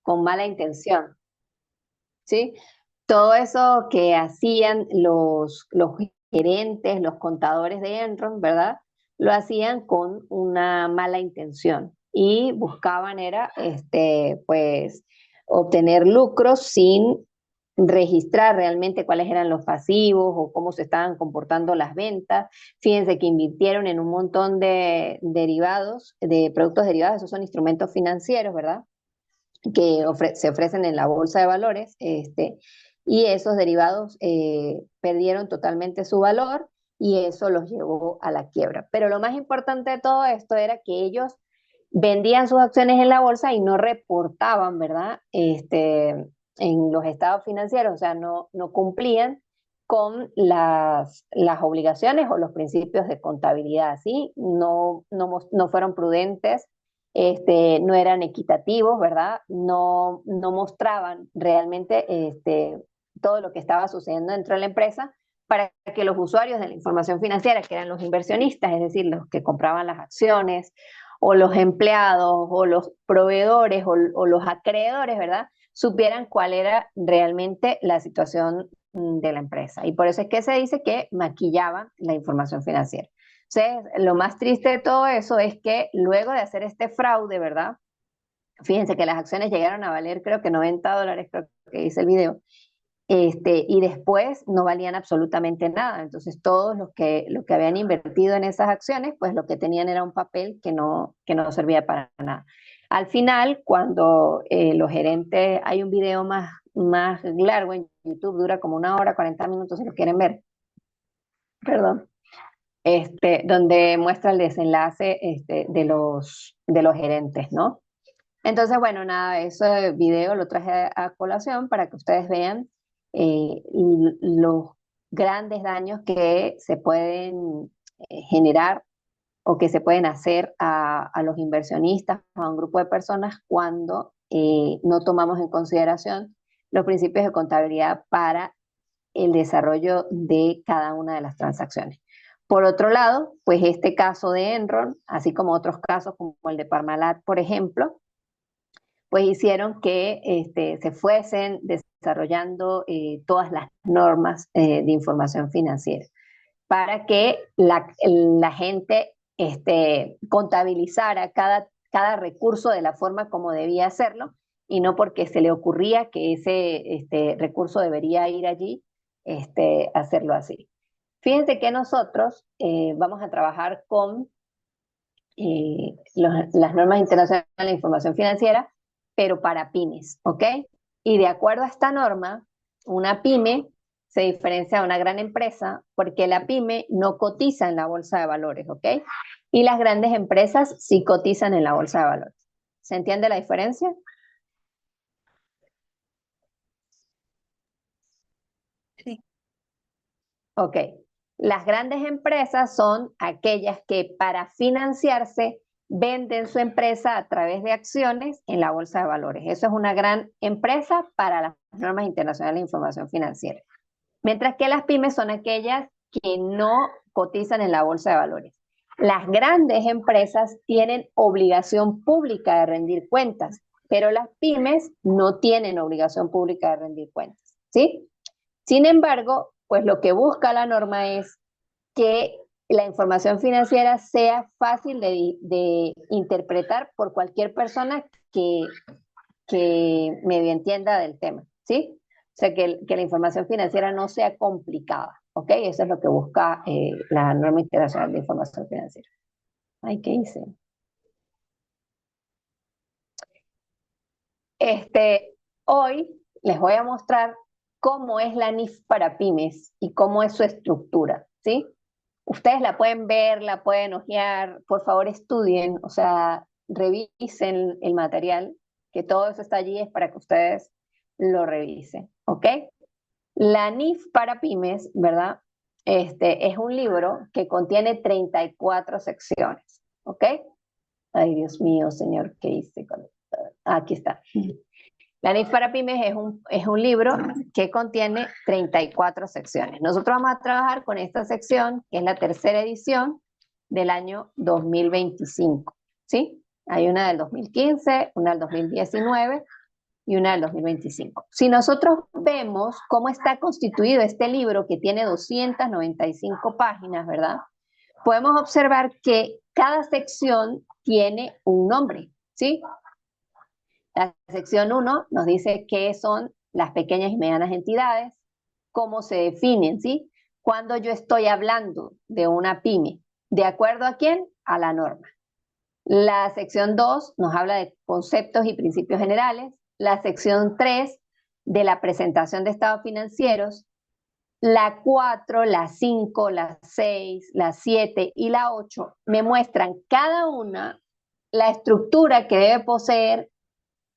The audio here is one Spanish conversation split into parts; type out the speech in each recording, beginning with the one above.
con mala intención, ¿sí? Todo eso que hacían los gerentes, los contadores de Enron, ¿verdad? Lo hacían con una mala intención y buscaban era, pues, obtener lucros sin registrar realmente cuáles eran los pasivos o cómo se estaban comportando las ventas. Fíjense que invirtieron en un montón de derivados, de productos derivados, esos son instrumentos financieros, ¿verdad? Que se ofrecen en la bolsa de valores, y esos derivados perdieron totalmente su valor y eso los llevó a la quiebra. Pero lo más importante de todo esto era que ellos vendían sus acciones en la bolsa y no reportaban, ¿verdad? En los estados financieros, o sea, no cumplían con las obligaciones o los principios de contabilidad, ¿sí? No fueron prudentes, no eran equitativos, ¿verdad? No mostraban realmente todo lo que estaba sucediendo dentro de la empresa para que los usuarios de la información financiera, que eran los inversionistas, es decir, los que compraban las acciones, o los empleados, o los proveedores, o los acreedores, ¿verdad? Supieran cuál era realmente la situación de la empresa. Y por eso es que se dice que maquillaban la información financiera. Entonces, lo más triste de todo eso es que luego de hacer este fraude, ¿verdad? Fíjense que las acciones llegaron a valer creo que $90, creo que dice el video, y después no valían absolutamente nada. Entonces todos los que habían invertido en esas acciones, pues lo que tenían era un papel que no servía para nada. Al final, cuando los gerentes, hay un video más largo en YouTube, dura como 1 hora, 40 minutos si lo quieren ver, perdón, donde muestra el desenlace de los gerentes, ¿no? Entonces, bueno, nada, ese video lo traje a colación para que ustedes vean los grandes daños que se pueden generar o que se pueden hacer a los inversionistas o a un grupo de personas cuando no tomamos en consideración los principios de contabilidad para el desarrollo de cada una de las transacciones. Por otro lado, pues este caso de Enron, así como otros casos como el de Parmalat, por ejemplo, pues hicieron que se fuesen desarrollando todas las normas de información financiera para que la gente contabilizara cada recurso de la forma como debía hacerlo y no porque se le ocurría que ese recurso debería ir allí, hacerlo así. Fíjense que nosotros vamos a trabajar con las normas internacionales de información financiera, pero para pymes, ¿ok? Y de acuerdo a esta norma, una pyme se diferencia de una gran empresa porque la pyme no cotiza en la bolsa de valores, ¿ok? Y las grandes empresas sí cotizan en la bolsa de valores. ¿Se entiende la diferencia? Sí. Ok. Las grandes empresas son aquellas que para financiarse venden su empresa a través de acciones en la bolsa de valores. Eso es una gran empresa para las normas internacionales de información financiera. Mientras que las pymes son aquellas que no cotizan en la bolsa de valores. Las grandes empresas tienen obligación pública de rendir cuentas, pero las pymes no tienen obligación pública de rendir cuentas, ¿sí? Sin embargo, pues lo que busca la norma es que la información financiera sea fácil de interpretar por cualquier persona que medio entienda del tema, ¿sí? O sea, que la información financiera no sea complicada, ¿ok? Eso es lo que busca la norma internacional de información financiera. Ay, ¿qué hice? Hoy les voy a mostrar cómo es la NIF para pymes y cómo es su estructura, ¿sí? Ustedes la pueden ver, la pueden hojear, por favor estudien, o sea, revisen el material, que todo eso está allí, es para que ustedes lo revisen, ¿ok? La NIF para pymes, ¿verdad? Es un libro que contiene 34 secciones, ¿ok? Ay, Dios mío, señor, ¿qué hice con esto? Aquí está. La NIF para pymes es un libro que contiene 34 secciones. Nosotros vamos a trabajar con esta sección, que es la tercera edición del año 2025, ¿sí? Hay una del 2015, una del 2019 y una del 2025. Si nosotros vemos cómo está constituido este libro que tiene 295 páginas, ¿verdad? Podemos observar que cada sección tiene un nombre, ¿sí? La sección 1 nos dice qué son las pequeñas y medianas entidades, cómo se definen, ¿sí? Cuando yo estoy hablando de una pyme, ¿de acuerdo a quién? A la norma. La sección 2 nos habla de conceptos y principios generales. La sección 3 de la presentación de estados financieros. La 4, la 5, la 6, la 7 y la 8 me muestran cada una la estructura que debe poseer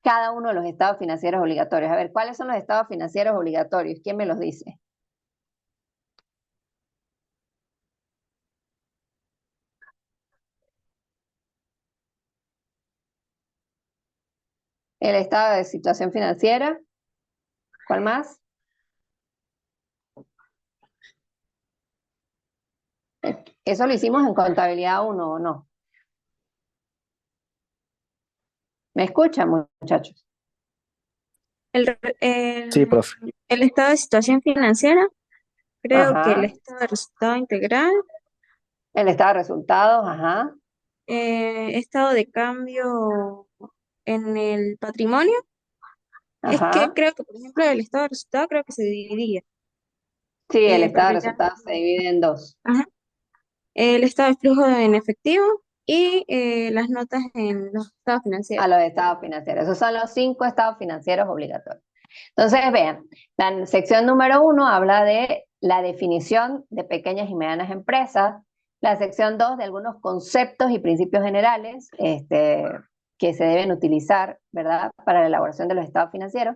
cada uno de los estados financieros obligatorios. A ver, ¿cuáles son los estados financieros obligatorios? ¿Quién me los dice? El estado de situación financiera. ¿Cuál más? Eso lo hicimos en contabilidad 1 o no. ¿Me escuchan, muchachos? El, Sí, el, profe. el estado de situación financiera, creo que el Ajá. estado de resultado integral, El estado de resultados, ajá. estado de cambio en el patrimonio. Es que Ajá. creo que, por ejemplo, el estado de resultado creo que se dividiría, Sí, el estado de porque ya, resultados se divide en dos. ajá, el estado de flujo en efectivo y las notas en los estados A financieros. los estados financieros. Esos son los 5 estados financieros obligatorios. Entonces, vean, la sección número 1 habla de la definición de pequeñas y medianas empresas. La sección 2 de algunos conceptos y principios generales que se deben utilizar, ¿verdad?, para la elaboración de los estados financieros.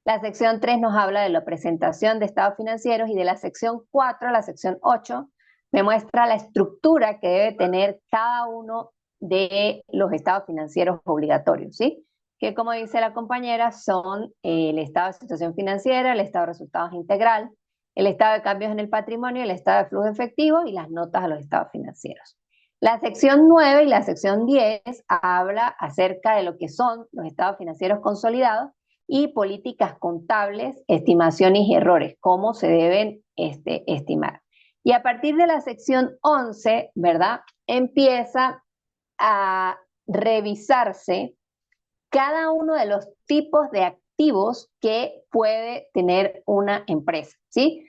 La sección 3 nos habla de la presentación de estados financieros y de la sección 4 a la sección 8 me muestra la estructura que debe tener cada uno de los estados financieros obligatorios, ¿sí? Que como dice la compañera, son el estado de situación financiera, el estado de resultados integral, el estado de cambios en el patrimonio, el estado de flujo efectivo y las notas a los estados financieros. La sección 9 y la sección 10 habla acerca de lo que son los estados financieros consolidados y políticas contables, estimaciones y errores, cómo se deben estimar. Y a partir de la sección 11, ¿verdad? Empieza a revisarse cada uno de los tipos de activos que puede tener una empresa, ¿sí?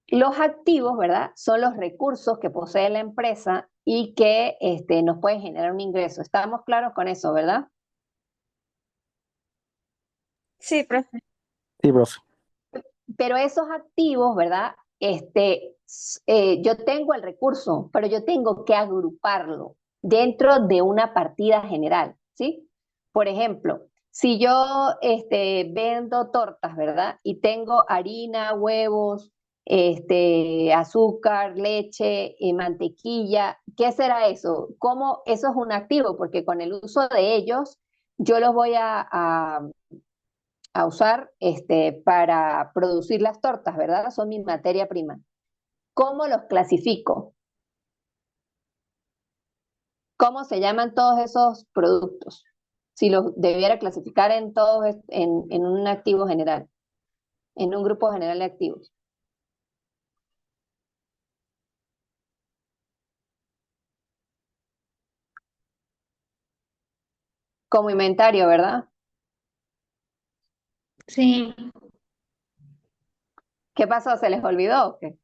Los activos, ¿verdad? Son los recursos que posee la empresa y que nos pueden generar un ingreso. Estamos claros con eso, ¿verdad? Sí, profe. Sí, profe. Pero esos activos, ¿verdad? Yo tengo el recurso, pero yo tengo que agruparlo dentro de una partida general, ¿sí? Por ejemplo, si yo vendo tortas, ¿verdad? Y tengo harina, huevos, azúcar, leche, mantequilla, ¿qué será eso? ¿Cómo eso es un activo? Porque con el uso de ellos, yo los voy a usar para producir las tortas, ¿verdad? Son mi materia prima. ¿Cómo los clasifico? ¿Cómo se llaman todos esos productos? Si los debiera clasificar en todos en un activo general, en un grupo general de activos. Como inventario, ¿verdad? Sí. ¿Qué pasó? ¿Se les olvidó? ¿O qué?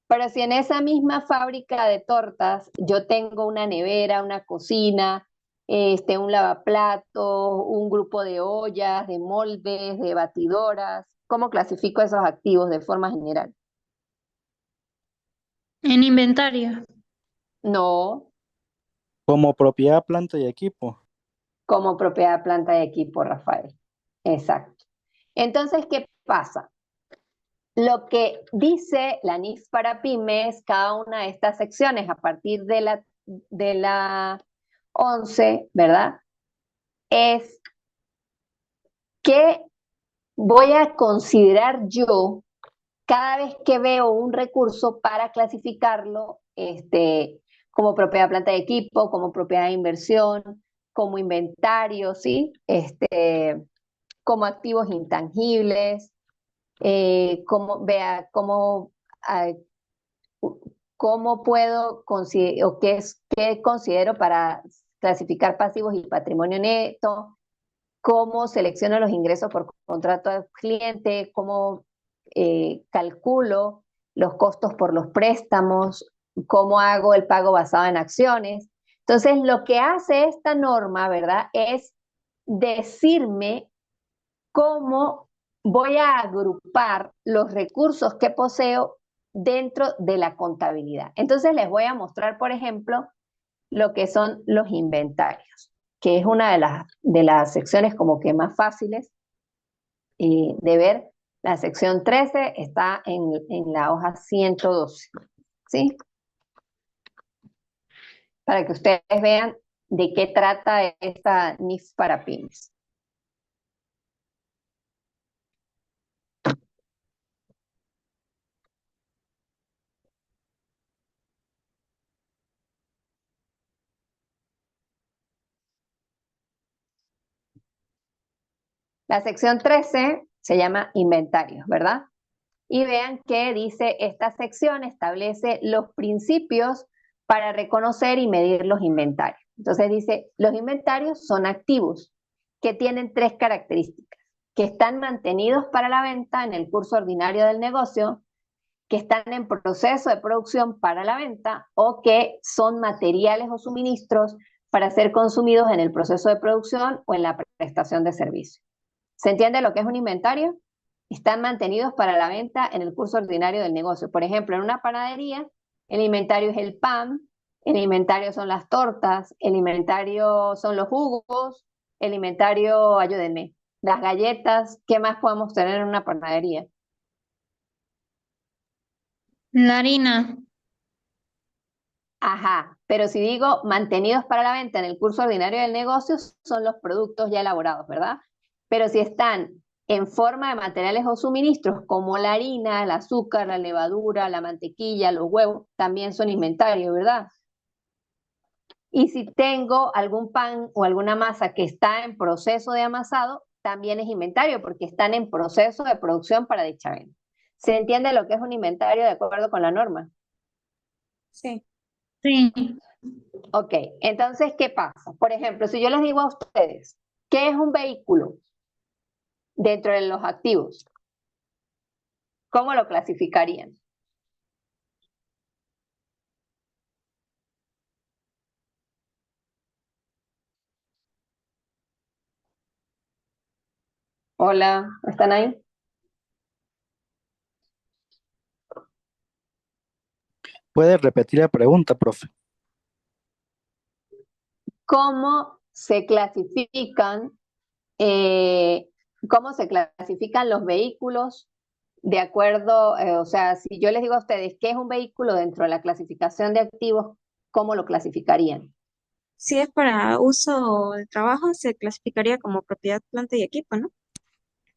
Pero si en esa misma fábrica de tortas yo tengo una nevera, una cocina, un lavaplatos, un grupo de ollas, de moldes, de batidoras, ¿cómo clasifico esos activos de forma general? En inventario. No, Como propiedad, planta y equipo. como propiedad, planta y equipo, Rafael. Exacto. Entonces, ¿qué pasa? Lo que dice la NIF para pymes, cada una de estas secciones a partir de la 11, ¿verdad? Es qué voy a considerar yo cada vez que veo un recurso para clasificarlo como propiedad planta de equipo, como propiedad de inversión, como inventario, ¿sí? Como activos intangibles, como, vea, ah, cómo puedo considerar, o qué considero para clasificar pasivos y patrimonio neto, cómo selecciono los ingresos por contrato al cliente, cómo calculo los costos por los préstamos, cómo hago el pago basado en acciones. Entonces, lo que hace esta norma, ¿verdad? Es decirme cómo voy a agrupar los recursos que poseo dentro de la contabilidad. Entonces, les voy a mostrar, por ejemplo, lo que son los inventarios, que es una de las secciones como que más fáciles de ver. La sección 13 está en la hoja 112, ¿sí? Para que ustedes vean de qué trata esta NIF para pymes. La sección 13 se llama inventarios, ¿verdad? Y vean que dice, esta sección establece los principios para reconocer y medir los inventarios. Entonces dice, los inventarios son activos que tienen tres características, que están mantenidos para la venta en el curso ordinario del negocio, que están en proceso de producción para la venta o que son materiales o suministros para ser consumidos en el proceso de producción o en la prestación de servicio. ¿Se entiende lo que es un inventario? Están mantenidos para la venta en el curso ordinario del negocio. Por ejemplo, en una panadería, el inventario es el pan, el inventario son las tortas, el inventario son los jugos, el inventario, ayúdenme, las galletas, ¿qué más podemos tener en una panadería? La harina. Ajá, pero si digo mantenidos para la venta en el curso ordinario del negocio, son los productos ya elaborados, ¿verdad? Pero si están en forma de materiales o suministros como la harina, el azúcar, la levadura, la mantequilla, los huevos, también son inventarios, ¿verdad? Y si tengo algún pan o alguna masa que está en proceso de amasado, también es inventario porque están en proceso de producción para dicha venta. ¿Se entiende lo que es un inventario de acuerdo con la norma? Sí. Sí. Ok, entonces, ¿qué pasa? Por ejemplo, si yo les digo a ustedes, ¿qué es un vehículo dentro de los activos? ¿Cómo lo clasificarían? Hola, ¿están ahí? ¿Puede repetir la pregunta, profe? ¿Cómo se clasifican, eh, cómo se clasifican los vehículos de acuerdo, o sea, si yo les digo a ustedes qué es un vehículo dentro de la clasificación de activos, ¿cómo lo clasificarían? Si es para uso de trabajo, se clasificaría como propiedad, planta y equipo, ¿no?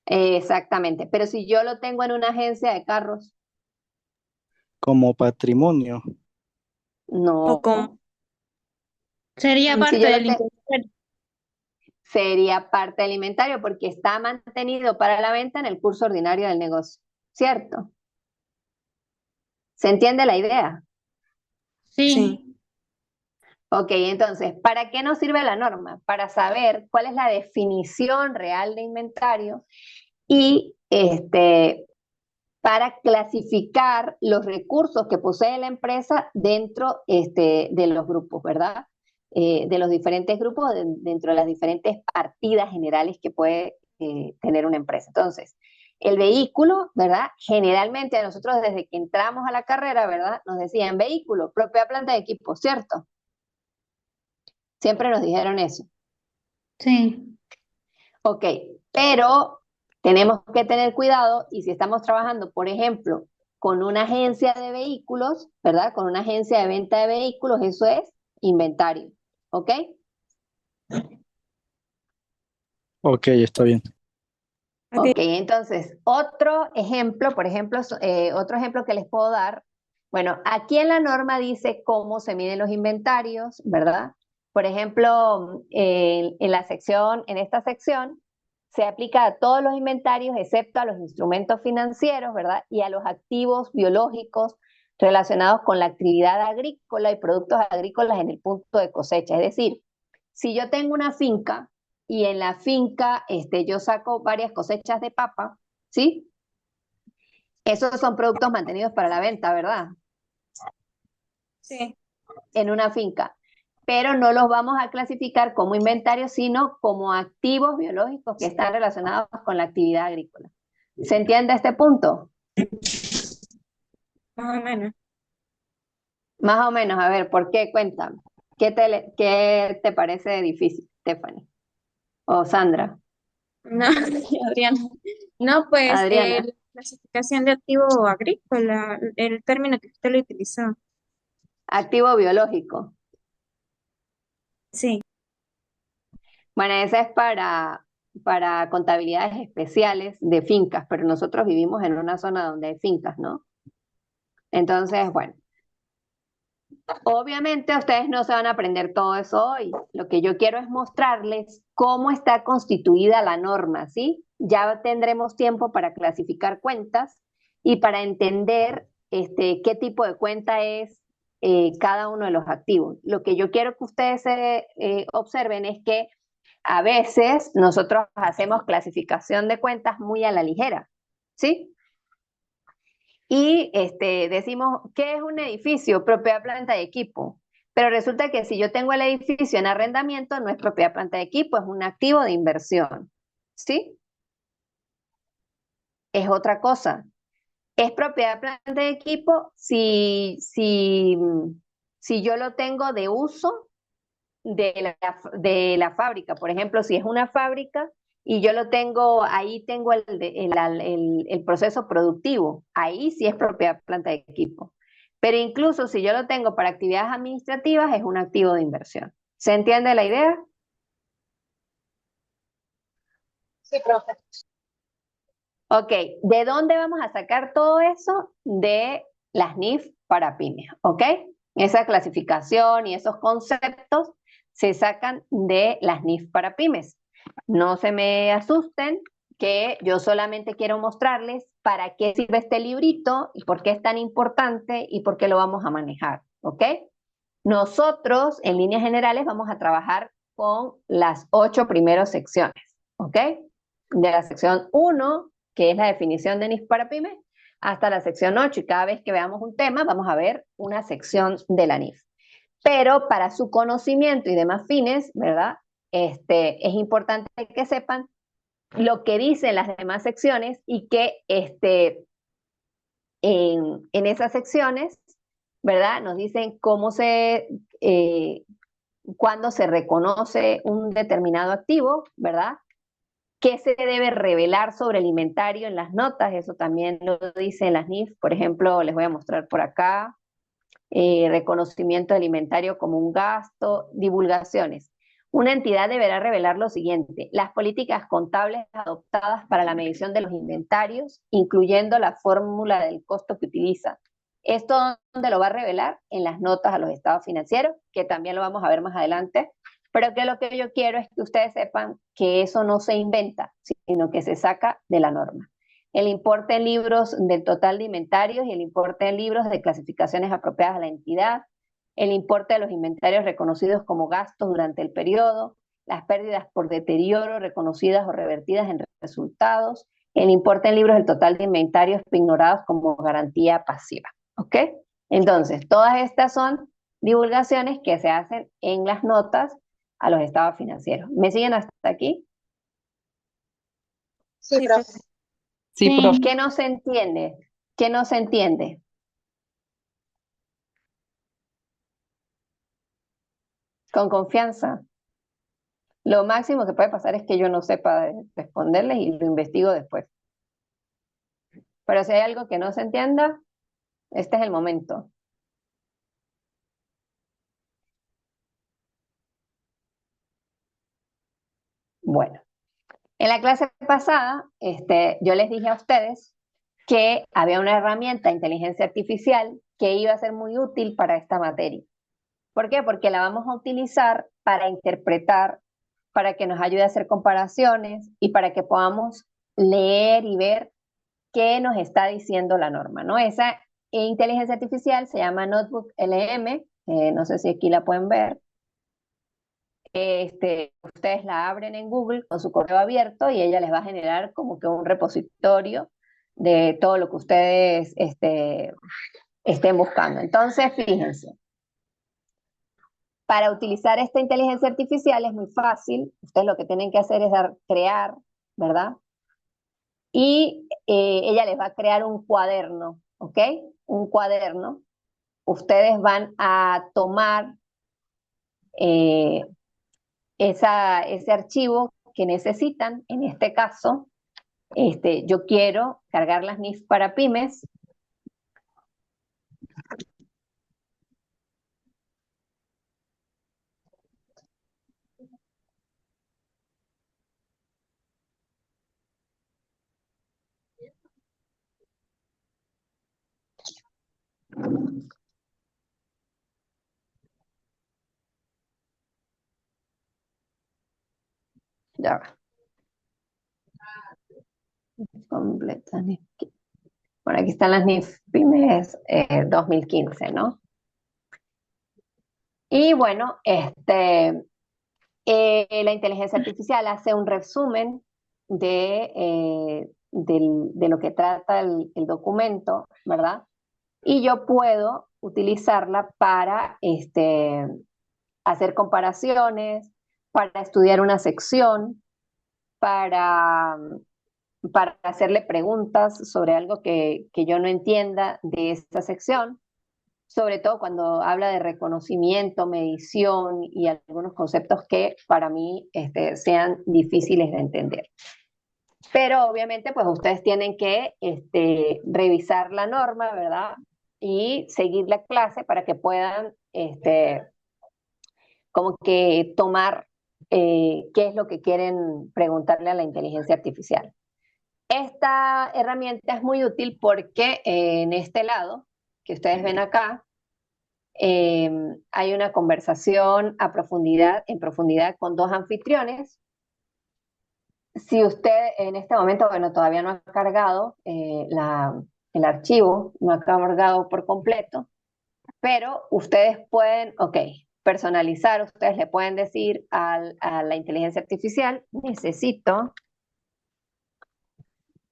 Exactamente, pero si yo lo tengo en una agencia de carros, Como patrimonio. O no. como Sería Si parte yo lo del tengo, inventario. sería parte del inventario porque está mantenido para la venta en el curso ordinario del negocio, ¿cierto? ¿Se entiende la idea? Sí. sí. Ok, entonces, ¿para qué nos sirve la norma? Para saber cuál es la definición real de inventario y para clasificar los recursos que posee la empresa dentro de los grupos, ¿verdad? De los diferentes grupos, dentro de las diferentes partidas generales que puede tener una empresa. Entonces, el vehículo, ¿verdad? Generalmente a nosotros desde que entramos a la carrera, ¿verdad? Nos decían vehículo, propia planta de equipo, ¿cierto? Siempre nos dijeron eso. Sí. Ok, pero tenemos que tener cuidado y si estamos trabajando, por ejemplo, con una agencia de vehículos, ¿verdad? Con una agencia de venta de vehículos, eso es inventario. ¿Ok? Ok, está bien. Ok. Ok, entonces, otro ejemplo, por ejemplo, otro ejemplo que les puedo dar Bueno, aquí en la norma dice cómo se miden los inventarios, ¿verdad? Por ejemplo, en esta sección, se aplica a todos los inventarios excepto a los instrumentos financieros, ¿verdad? Y a los activos biológicos relacionados con la actividad agrícola y productos agrícolas en el punto de cosecha. Es decir, si yo tengo una finca y en la finca yo saco varias cosechas de papa, ¿sí? Esos son productos mantenidos para la venta, ¿verdad? Sí. En una finca. Pero no los vamos a clasificar como inventario, sino como activos biológicos que están relacionados con la actividad agrícola. ¿Se entiende este punto? Más o menos. Más o menos, a ver, ¿por qué? Cuéntame. ¿Qué te parece difícil, Stephanie? O Sandra. No, Adriana. No, pues Adriana. la clasificación de activo agrícola, el término que usted lo utilizó. Activo biológico. Sí. Bueno, esa es para contabilidades especiales de fincas, pero nosotros vivimos en una zona donde hay fincas, ¿no? Entonces, bueno, obviamente ustedes no se van a aprender todo eso hoy. Lo que yo quiero es mostrarles cómo está constituida la norma, ¿sí? Ya tendremos tiempo para clasificar cuentas y para entender qué tipo de cuenta es cada uno de los activos. Lo que yo quiero que ustedes observen es que a veces nosotros hacemos clasificación de cuentas muy a la ligera, ¿sí? Y decimos, ¿qué es un edificio? Propiedad, planta y equipo. Pero resulta que si yo tengo el edificio en arrendamiento, no es propiedad, planta y equipo, es un activo de inversión. ¿Sí? Es otra cosa. Es propiedad, planta y equipo si yo lo tengo de uso de la fábrica. Por ejemplo, si es una fábrica y yo lo tengo, ahí tengo el proceso productivo, ahí sí es propiedad planta de equipo. Pero incluso si yo lo tengo para actividades administrativas, es un activo de inversión. ¿Se entiende la idea? Sí, profe. Ok, ¿de dónde vamos a sacar todo eso? De las NIF para pymes, ¿ok? Esa clasificación y esos conceptos se sacan de las NIF para pymes. No se me asusten que yo solamente quiero mostrarles para qué sirve este librito y por qué es tan importante y por qué lo vamos a manejar, ¿ok? Nosotros, en líneas generales, vamos a trabajar con las 8 primeras secciones, ¿ok? De la sección 1, que es la definición de NIF para pymes, hasta la sección 8, y cada vez que veamos un tema, vamos a ver una sección de la NIF. Pero para su conocimiento y demás fines, ¿verdad? Es importante que sepan lo que dicen las demás secciones y que en esas secciones, ¿verdad? Nos dicen cuándo se reconoce un determinado activo, ¿verdad? ¿Qué se debe revelar sobre el inventario en las notas? Eso también lo dice en las NIF. Por ejemplo, les voy a mostrar por acá. Reconocimiento del inventario como un gasto, divulgaciones. Una entidad deberá revelar lo siguiente: las políticas contables adoptadas para la medición de los inventarios, incluyendo la fórmula del costo que utiliza. ¿Esto dónde lo va a revelar? En las notas a los estados financieros, que también lo vamos a ver más adelante, pero que lo que yo quiero es que ustedes sepan que eso no se inventa, sino que se saca de la norma. El importe en libros del total de inventarios y el importe en libros de clasificaciones apropiadas a la entidad, el importe de los inventarios reconocidos como gastos durante el periodo, las pérdidas por deterioro reconocidas o revertidas en resultados, el importe en libros del total de inventarios ignorados como garantía pasiva. ¿Ok? Entonces, todas estas son divulgaciones que se hacen en las notas a los estados financieros. ¿Me siguen hasta aquí? Sí, Sí, profe. profe. Sí, profe. ¿Qué no se entiende? ¿Qué no se entiende? Con confianza. Lo máximo que puede pasar es que yo no sepa responderles y lo investigo después. Pero si hay algo que no se entienda, este es el momento. Bueno, en la clase pasada, yo les dije a ustedes que había una herramienta de inteligencia artificial que iba a ser muy útil para esta materia. ¿Por qué? Porque la vamos a utilizar para interpretar, para que nos ayude a hacer comparaciones y para que podamos leer y ver qué nos está diciendo la norma, ¿no? Esa inteligencia artificial se llama Notebook LM, no sé si aquí la pueden ver. Ustedes la abren en Google con su correo abierto y ella les va a generar como que un repositorio de todo lo que ustedes estén buscando. Entonces, fíjense, para utilizar esta inteligencia artificial es muy fácil. Ustedes lo que tienen que hacer es crear, ¿verdad? Y ella les va a crear un cuaderno, ¿ok? Un cuaderno. Ustedes van a tomar eh, ese archivo que necesitan. En este caso, yo quiero cargar las NIF para pymes. Ya va. Completa NIF. Bueno, aquí están las NIF pymes 2015, ¿no? Y bueno, la inteligencia artificial hace un resumen de lo que trata el documento, ¿verdad? Y yo puedo utilizarla para hacer comparaciones, para estudiar una sección, para, para hacerle preguntas sobre algo que yo no entienda de esta sección, sobre todo cuando habla de reconocimiento, medición y algunos conceptos que para mí sean difíciles de entender. Pero obviamente pues ustedes tienen que revisar la norma, ¿verdad? Y seguir la clase para que puedan como que tomar qué es lo que quieren preguntarle a la inteligencia artificial. Esta herramienta es muy útil porque en este lado, que ustedes ven acá, hay una conversación en profundidad con dos anfitriones. Si usted en este momento, bueno, todavía no ha cargado el archivo, no ha cargado por completo, pero ustedes pueden, ok, personalizar, ustedes le pueden decir a la inteligencia artificial, necesito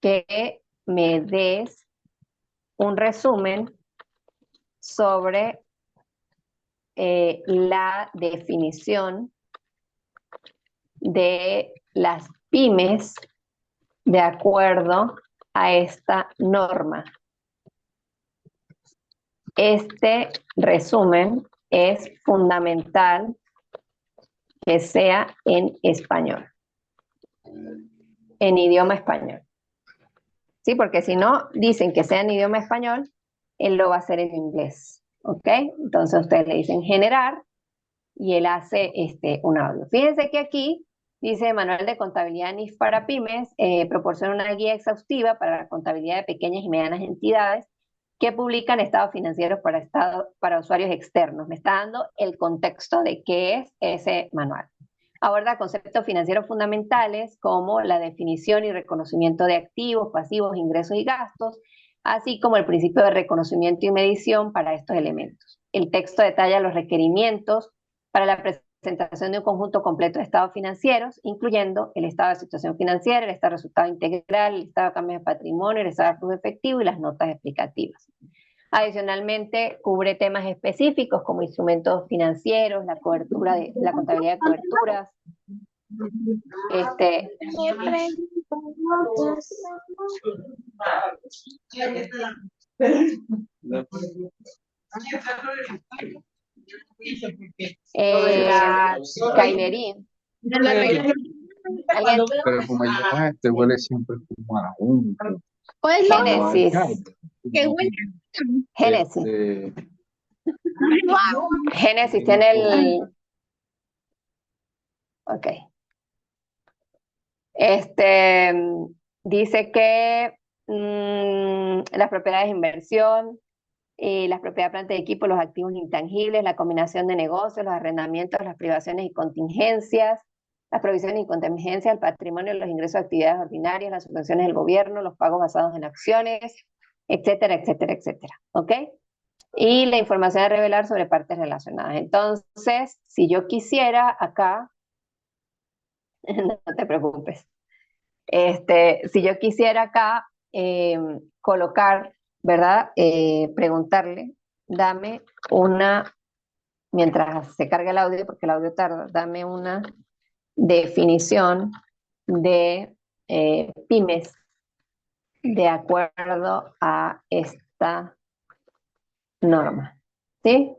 que me des un resumen sobre la definición de las pymes de acuerdo a esta norma. Este resumen es fundamental que sea en español, en idioma español. Sí, porque si no dicen que sea en idioma español, él lo va a hacer en inglés. ¿Ok? Entonces ustedes le dicen generar y él hace un audio. Fíjense que aquí dice Manual de Contabilidad NIF para Pymes, proporciona una guía exhaustiva para la contabilidad de pequeñas y medianas entidades que publican estados financieros para usuarios externos. Me está dando el contexto de qué es ese manual. Aborda conceptos financieros fundamentales como la definición y reconocimiento de activos, pasivos, ingresos y gastos, así como el principio de reconocimiento y medición para estos elementos. El texto detalla los requerimientos para la presentación de un conjunto completo de estados financieros, incluyendo el estado de situación financiera, el estado de resultado integral, el estado de cambios de patrimonio, el estado de flujo efectivo y las notas explicativas. Adicionalmente, cubre temas específicos como instrumentos financieros, la contabilidad de coberturas. Kailerín. ¿Alguien? Pero como el lenguaje este huele siempre como a junta. Génesis. Génesis. Génesis tiene el... Ok. Dice que las propiedades de inversión las propiedades, planta de equipo, los activos intangibles, la combinación de negocios, los arrendamientos, las privaciones y contingencias, las provisiones y contingencias, el patrimonio, los ingresos de actividades ordinarias, las subvenciones del gobierno, los pagos basados en acciones, etcétera, etcétera, etcétera. ¿Ok? Y la información a revelar sobre partes relacionadas. Entonces, si yo quisiera acá, no te preocupes, si yo quisiera acá colocar, ¿verdad? Preguntarle, dame una, mientras se carga el audio, porque el audio tarda, dame una definición de pymes de acuerdo a esta norma, ¿sí?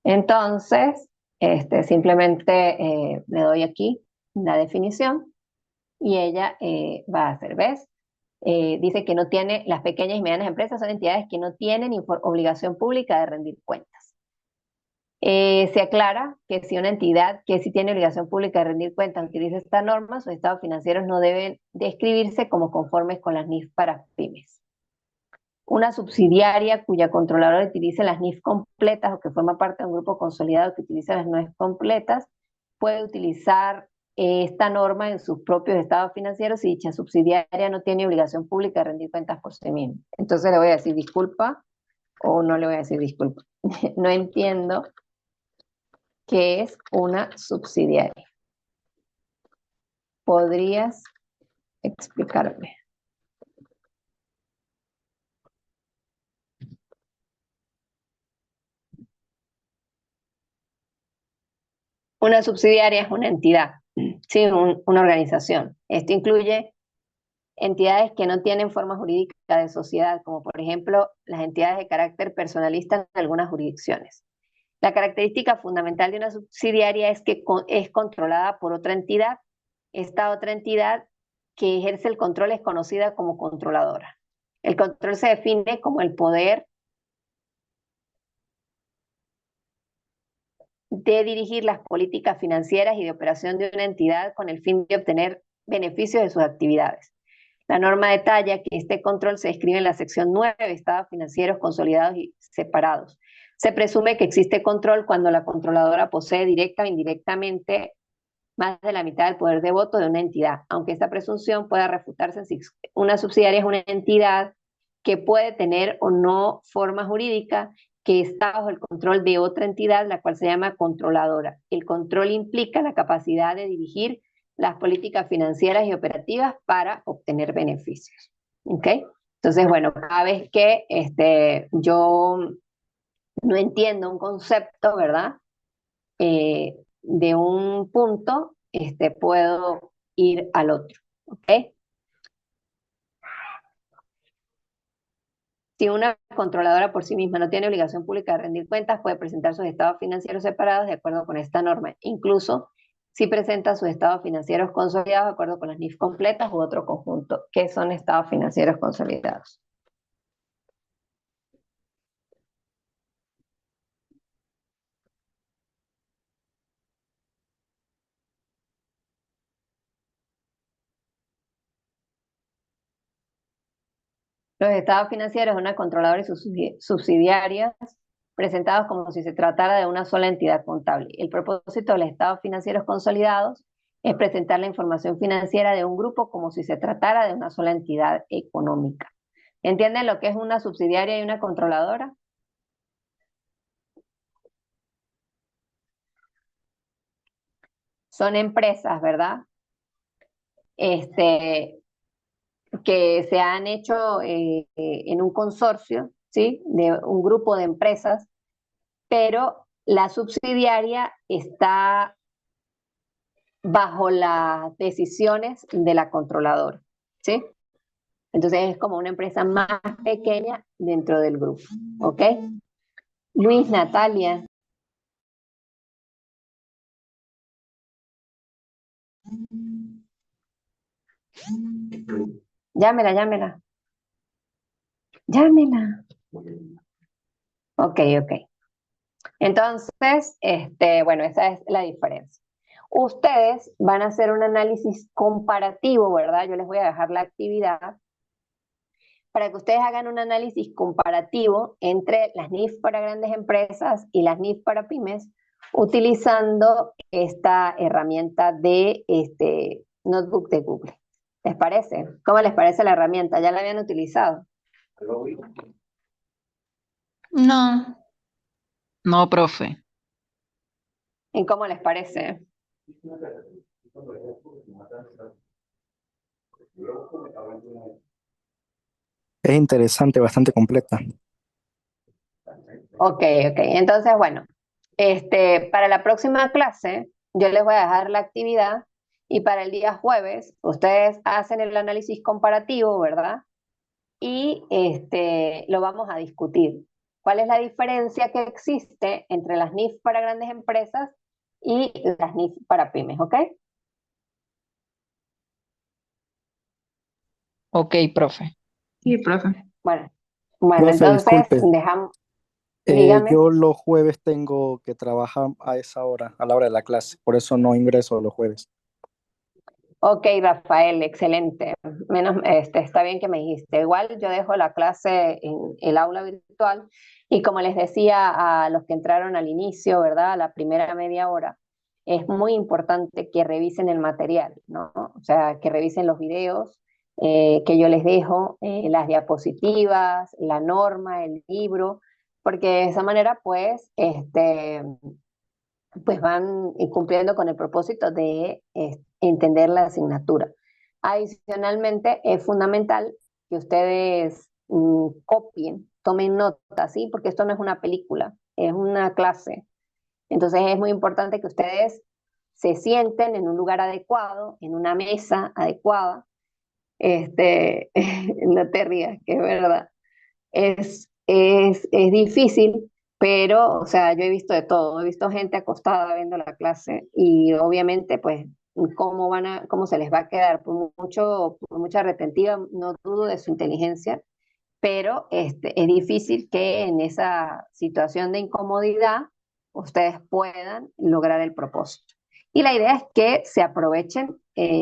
Entonces, simplemente le doy aquí la definición y ella va a hacer, ¿ves? Dice que no tiene, las pequeñas y medianas empresas son entidades que no tienen obligación pública de rendir cuentas. Se aclara que si una entidad que sí tiene obligación pública de rendir cuentas utiliza esta norma, sus estados financieros no deben describirse como conformes con las NIF para pymes. Una subsidiaria cuya controladora utilice las NIF completas o que forma parte de un grupo consolidado que utiliza las NIF completas, puede utilizar esta norma en sus propios estados financieros si dicha subsidiaria no tiene obligación pública de rendir cuentas por sí misma. Entonces le voy a decir disculpa o no le voy a decir disculpa. No entiendo qué es una subsidiaria. ¿Podrías explicarme? Una subsidiaria es una entidad, ¿sí? Una organización. Esto incluye entidades que no tienen forma jurídica de sociedad, como por ejemplo las entidades de carácter personalista en algunas jurisdicciones. La característica fundamental de una subsidiaria es que es controlada por otra entidad. Esta otra entidad que ejerce el control es conocida como controladora. El control se define como el poder de dirigir las políticas financieras y de operación de una entidad con el fin de obtener beneficios de sus actividades. La norma detalla que este control se describe en la sección 9, estados financieros consolidados y separados. Se presume que existe control cuando la controladora posee directa o indirectamente más de la mitad del poder de voto de una entidad, aunque esta presunción pueda refutarse si una subsidiaria es una entidad que puede tener o no forma jurídica, que está bajo el control de otra entidad, la cual se llama controladora. El control implica la capacidad de dirigir las políticas financieras y operativas para obtener beneficios. ¿Ok? Entonces, bueno, cada vez que yo no entiendo un concepto, ¿verdad? De un punto, puedo ir al otro. ¿Ok? Si una controladora por sí misma no tiene obligación pública de rendir cuentas, puede presentar sus estados financieros separados de acuerdo con esta norma, incluso si presenta sus estados financieros consolidados de acuerdo con las NIF completas u otro conjunto. ¿Qué son estados financieros consolidados? Los estados financieros de una controladora y sus subsidiarias presentados como si se tratara de una sola entidad contable. El propósito de los estados financieros consolidados es presentar la información financiera de un grupo como si se tratara de una sola entidad económica. ¿Entienden lo que es una subsidiaria y una controladora? Son empresas, ¿verdad? Que se han hecho en un consorcio, ¿sí? De un grupo de empresas, pero la subsidiaria está bajo las decisiones de la controladora, ¿sí? Entonces es como una empresa más pequeña dentro del grupo, ¿ok? Luis, Natalia. Llámela, llámela. Llámela. Ok, ok. Entonces, bueno, esa es la diferencia. Ustedes van a hacer un análisis comparativo, ¿verdad? Yo les voy a dejar la actividad para que ustedes hagan un análisis comparativo entre las NIF para grandes empresas y las NIF para pymes, utilizando esta herramienta de este notebook de Google. ¿Les parece? ¿Cómo les parece la herramienta? ¿Ya la habían utilizado? No, No, profe. ¿Y cómo les parece? Es interesante, bastante completa. Ok. Entonces, bueno, para la próxima clase yo les voy a dejar la actividad y para el día jueves ustedes hacen el análisis comparativo, ¿verdad? Y lo vamos a discutir. ¿Cuál es la diferencia que existe entre las NIF para grandes empresas y las NIF para pymes? ¿Ok? Ok, profe. sí, profe. Bueno, Profe, entonces disculpe, dejamos, dígame. yo los jueves tengo que trabajar a esa hora, a la hora de la clase, por eso no ingreso los jueves. Ok, Rafael, excelente. Está bien que me dijiste. Igual yo dejo la clase en el aula virtual y como les decía a los que entraron al inicio, ¿verdad? A la primera media hora, es muy importante que revisen el material, ¿no? O sea, que revisen los videos que yo les dejo, las diapositivas, la norma, el libro, porque de esa manera, pues van cumpliendo con el propósito de entender la asignatura. Adicionalmente, es fundamental que ustedes copien, tomen notas, ¿sí? Porque esto no es una película, es una clase. Entonces es muy importante que ustedes se sienten en un lugar adecuado, en una mesa adecuada. No te rías, que es verdad. Es difícil, pero, o sea, yo he visto de todo, he visto gente acostada viendo la clase y obviamente, pues, cómo se les va a quedar, por mucha retentiva, no dudo de su inteligencia, pero es difícil que en esa situación de incomodidad ustedes puedan lograr el propósito. Y la idea es que se aprovechen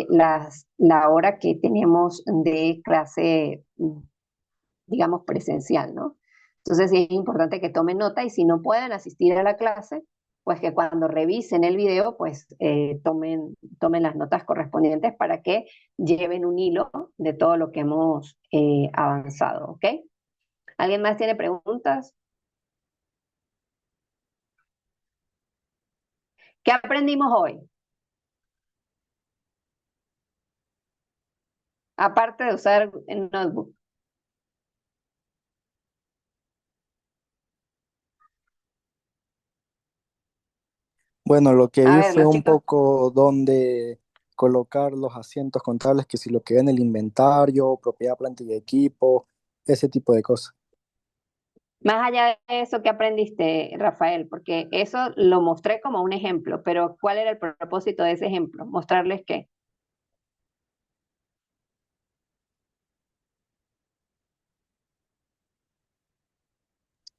la hora que tenemos de clase digamos, presencial, ¿no? Entonces sí es importante que tomen nota y si no pueden asistir a la clase, pues que cuando revisen el video, pues tomen las notas correspondientes para que lleven un hilo de todo lo que hemos avanzado, ¿ok? ¿Alguien más tiene preguntas? ¿Qué aprendimos hoy? Aparte de usar el notebook. Bueno, lo que A vi ver, fue los un chicos. poco dónde colocar los asientos contables, que si lo que ve en el inventario, propiedad, planta y equipo, ese tipo de cosas. Más allá de eso, ¿qué aprendiste, Rafael? Porque eso lo mostré como un ejemplo, pero ¿cuál era el propósito de ese ejemplo? Mostrarles qué.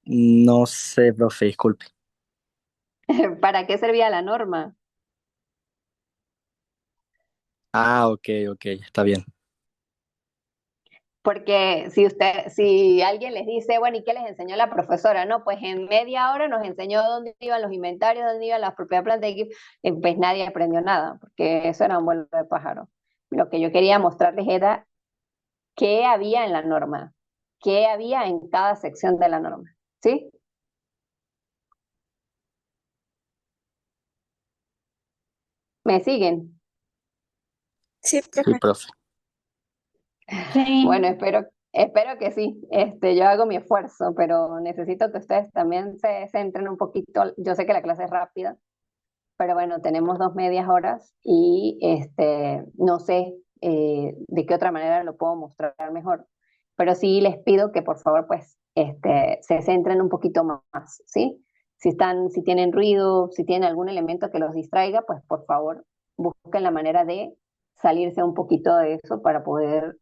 No sé, profe, disculpe. ¿Para qué servía la norma? Ah, ok, está bien. Porque si alguien les dice, bueno, ¿y qué les enseñó la profesora? No, pues en media hora nos enseñó dónde iban los inventarios, dónde iban las propiedades plantas de equipo, pues nadie aprendió nada, porque eso era un vuelo de pájaro. Lo que yo quería mostrarles era qué había en la norma, qué había en cada sección de la norma, ¿sí? ¿Me siguen? Sí, Sí, profe. profe. Bueno, Sí. espero que sí. Yo hago mi esfuerzo, pero necesito que ustedes también se centren un poquito. Yo sé que la clase es rápida, pero bueno, tenemos 2 medias horas y no sé de qué otra manera lo puedo mostrar mejor. Pero sí les pido que por favor pues se centren un poquito más, ¿sí? Si tienen ruido, si tienen algún elemento que los distraiga, pues por favor busquen la manera de salirse un poquito de eso para poder